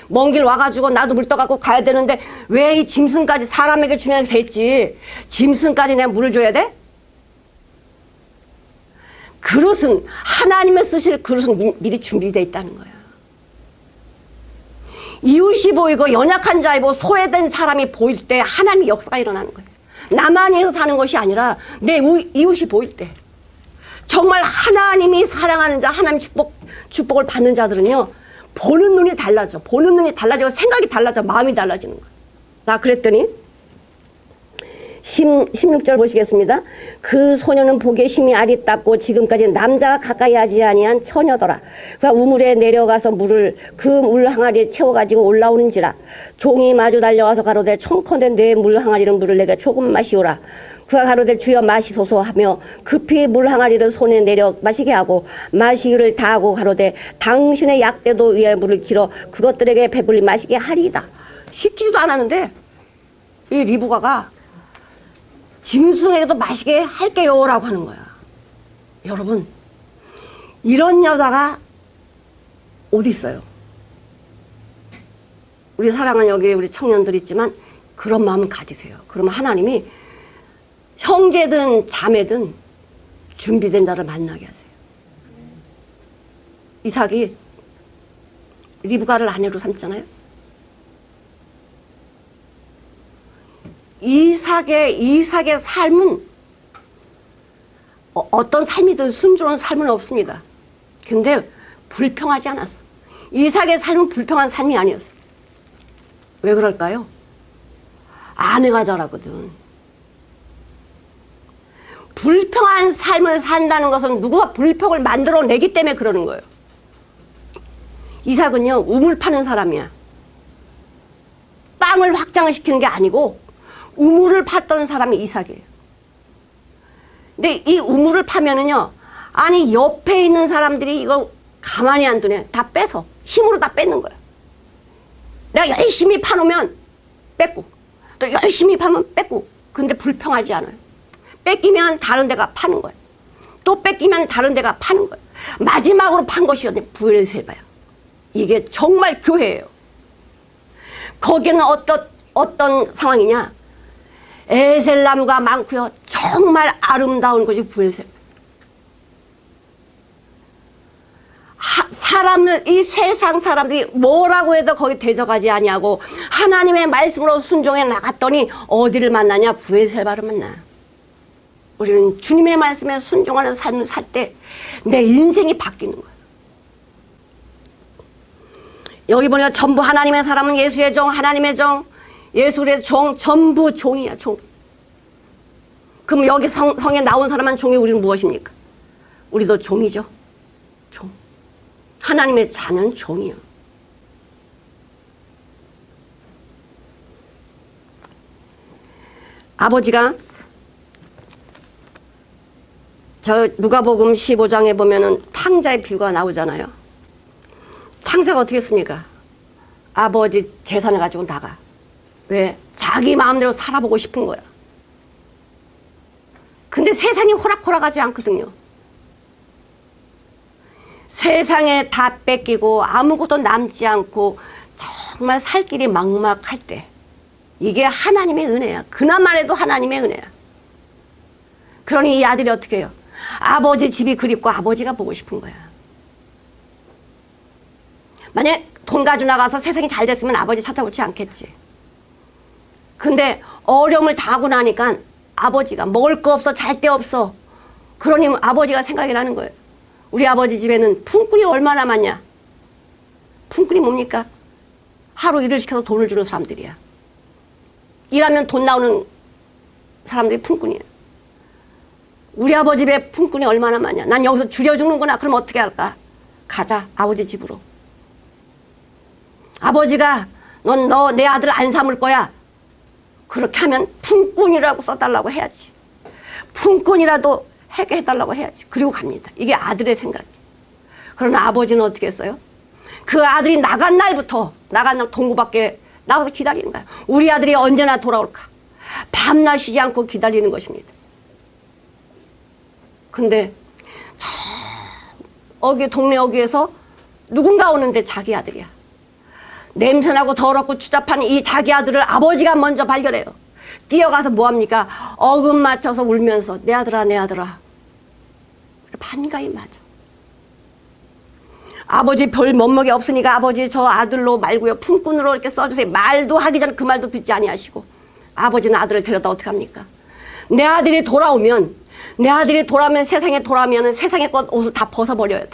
먼 길 와가지고 나도 물 떠갖고 가야 되는데, 왜 이 짐승까지 사람에게 주면 됐지? 짐승까지 내가 물을 줘야 돼? 그릇은, 하나님의 쓰실 그릇은 미리 준비되어 있다는 거야. 이웃이 보이고 연약한 자이 보고 소외된 사람이 보일 때 하나님의 역사가 일어나는 거예요. 나만이 해서 사는 것이 아니라 내 이웃이 보일 때. 정말 하나님이 사랑하는 자, 하나님 축복을 받는 자들은요, 보는 눈이 달라져. 보는 눈이 달라지고 생각이 달라져. 마음이 달라지는 거예요. 나 그랬더니 16절 보시겠습니다. 그 소녀는 보기에 심히 아리따고 지금까지 남자가 가까이 하지 아니한 처녀더라. 그가 우물에 내려가서 물을 그 물 항아리에 채워가지고 올라오는지라. 종이 마주 달려와서 가로되 청컨대 내 물 항아리는 물을 내게 조금 마시오라. 그가 가로되 주여 마시소서 하며 급히 물 항아리를 손에 내려 마시게 하고 마시기를 다하고 가로되 당신의 약대도 위에 물을 길어 그것들에게 배불리 마시게 하리이다. 시키지도 않았는데 이 리브가가 짐승에게도 마시게 할게요 라고 하는 거야. 여러분, 이런 여자가 어디 있어요? 우리 사랑하는 여기 우리 청년들 있지만 그런 마음 가지세요. 그러면 하나님이 형제든 자매든 준비된 자를 만나게 하세요. 이삭이 리브가를 아내로 삼잖아요. 이삭의 삶은 어떤 삶이든 순조로운 삶은 없습니다. 근데 불평하지 않았어. 이삭의 삶은 불평한 삶이 아니었어. 왜 그럴까요? 아내가 잘하거든. 불평한 삶을 산다는 것은 누구가 불평을 만들어내기 때문에 그러는 거예요. 이삭은요, 우물 파는 사람이야. 땅을 확장을 시키는 게 아니고 우물을 팠던 사람이 이삭이에요. 근데 이 우물을 파면은요, 아니 옆에 있는 사람들이 이거 가만히 안 두네. 다 빼서 힘으로 다 뺏는 거야. 내가 열심히 파놓으면 뺏고 또 열심히 파면 뺏고. 근데 불평하지 않아요. 뺏기면 다른 데가 파는 거예요. 또 뺏기면 다른 데가 파는 거예요. 마지막으로 판 것이 브엘세바야. 이게 정말 교회예요. 거기는 어떤 상황이냐? 에셀나무가 많고요. 정말 아름다운 곳이 브엘세바. 이 세상 사람들이 뭐라고 해도 거기 대적하지 아니하고 하나님의 말씀으로 순종해 나갔더니 어디를 만나냐? 브엘세바를 만나. 우리는 주님의 말씀에 순종하는 삶을 살 때 내 인생이 바뀌는 거야. 여기 보니까 전부 하나님의 사람은 예수의 종, 하나님의 종, 예수의 종, 전부 종이야, 종. 그럼 여기 성에 나온 사람은 종이 우리는 무엇입니까? 우리도 종이죠. 종. 하나님의 자녀는 종이요. 아버지가 저 누가복음 15장에 보면은 탕자의 비유가 나오잖아요. 탕자가 어떻게 했습니까? 아버지 재산을 가지고 나가. 왜? 자기 마음대로 살아보고 싶은 거야. 근데 세상이 호락호락하지 않거든요. 세상에 다 뺏기고 아무것도 남지 않고 정말 살 길이 막막할 때 이게 하나님의 은혜야. 그나마라도 하나님의 은혜야. 그러니 이 아들이 어떻게 해요? 아버지 집이 그립고 아버지가 보고 싶은 거야. 만약 돈 가지고 나가서 세상이 잘 됐으면 아버지 찾아오지 않겠지. 근데 어려움을 당하고 나니까 아버지가 먹을 거 없어, 잘 데 없어. 그러니 아버지가 생각이 나는 거예요. 우리 아버지 집에는 품꾼이 얼마나 많냐. 품꾼이 뭡니까? 하루 일을 시켜서 돈을 주는 사람들이야. 일하면 돈 나오는 사람들이 품꾼이에요. 우리 아버지 집에 품꾼이 얼마나 많냐. 난 여기서 줄여 죽는구나. 그럼 어떻게 할까? 가자, 아버지 집으로. 아버지가 너 내 아들 안 삼을 거야. 그렇게 하면 품꾼이라고 써달라고 해야지. 품꾼이라도 해달라고 해야지. 그리고 갑니다. 이게 아들의 생각이에요. 그러나 아버지는 어떻게 했어요? 그 아들이 나간 날 동구 밖에 나와서 기다리는 거야. 우리 아들이 언제나 돌아올까. 밤낮 쉬지 않고 기다리는 것입니다. 근데 동네 어귀에서 누군가 오는데 자기 아들이야. 냄새나고 더럽고 추잡한 이 자기 아들을 아버지가 먼저 발견해요. 뛰어가서 뭐합니까? 어금 맞춰서 울면서 내 아들아, 내 아들아. 반가이 맞아. 아버지 별 면목이 없으니까 아버지 저 아들로 말고요, 품꾼으로 이렇게 써주세요. 말도 하기 전에 그 말도 듣지 아니하시고. 아버지는 아들을 데려다 어떻게 합니까? 내 아들이 돌아오면 세상에 돌아오면 세상의 옷을 다 벗어버려야 돼.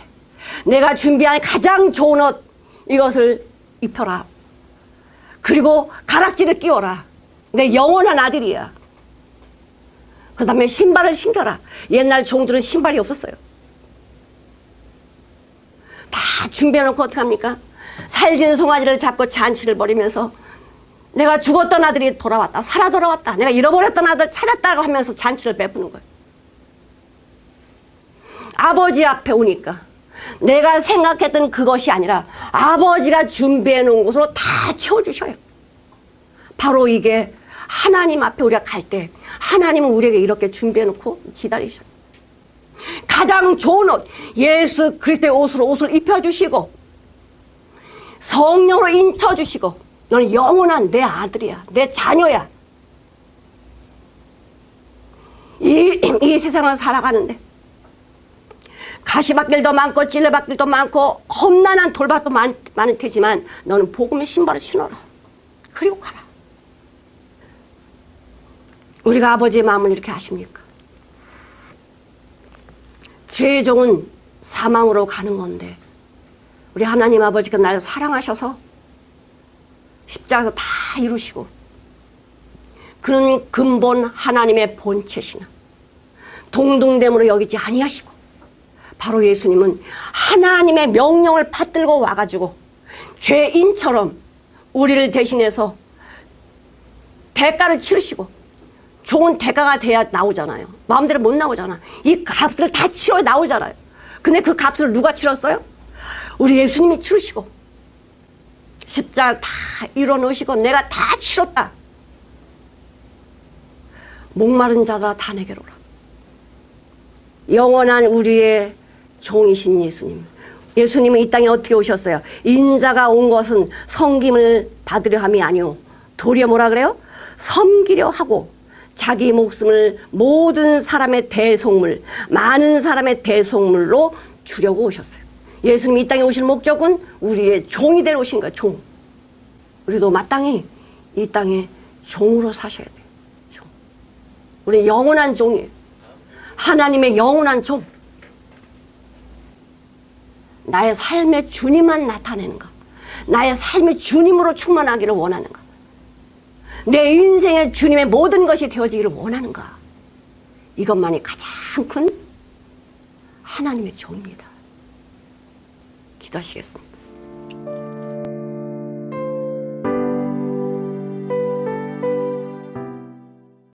내가 준비한 가장 좋은 옷 이것을 입혀라. 그리고 가락지를 끼워라. 내 영원한 아들이야. 그 다음에 신발을 신겨라. 옛날 종들은 신발이 없었어요. 다 준비해놓고 어떡합니까? 살진 송아지를 잡고 잔치를 벌이면서 내가 죽었던 아들이 돌아왔다. 살아 돌아왔다. 내가 잃어버렸던 아들 찾았다고 하면서 잔치를 베푸는 거예요. 아버지 앞에 오니까 내가 생각했던 그것이 아니라 아버지가 준비해 놓은 곳으로 다 채워주셔요. 바로 이게 하나님 앞에 우리가 갈 때 하나님은 우리에게 이렇게 준비해 놓고 기다리셔요. 가장 좋은 옷, 예수 그리스도의 옷을 입혀주시고 성령으로 인쳐주시고 너는 영원한 내 아들이야, 내 자녀야. 이 세상을 살아가는데 가시밭길도 많고 찔레밭길도 많고 험난한 돌밭도 많을 테지만 너는 복음의 신발을 신어라. 그리고 가라. 우리가 아버지의 마음을 이렇게 아십니까? 죄의 종은 사망으로 가는 건데 우리 하나님 아버지가 나를 사랑하셔서 십자가에서 다 이루시고 그는 근본 하나님의 본체시나 동등됨으로 여기지 아니하시고 바로 예수님은 하나님의 명령을 받들고 와가지고 죄인처럼 우리를 대신해서 대가를 치르시고 좋은 대가가 돼야 나오잖아요. 마음대로 못 나오잖아. 이 값을 다 치러야 나오잖아요. 근데 그 값을 누가 치렀어요? 우리 예수님이 치르시고 십자가 다 이뤄놓으시고 내가 다 치렀다. 목마른 자들아 다 내게로 오라. 영원한 우리의 종이신 예수님. 예수님은 이 땅에 어떻게 오셨어요? 인자가 온 것은 섬김을 받으려 함이 아니오 도리어 뭐라 그래요? 섬기려 하고 자기 목숨을 모든 사람의 대속물, 많은 사람의 대속물로 주려고 오셨어요. 예수님이 이 땅에 오실 목적은 우리의 종이 되러 오신 거예요. 종. 우리도 마땅히 이 땅에 종으로 사셔야 돼요. 종. 우리 영원한 종이에요. 하나님의 영원한 종. 나의 삶의 주님만 나타내는가? 나의 삶의 주님으로 충만하기를 원하는가? 내 인생의 주님의 모든 것이 되어지기를 원하는가? 이것만이 가장 큰 하나님의 종입니다. 기도하시겠습니다.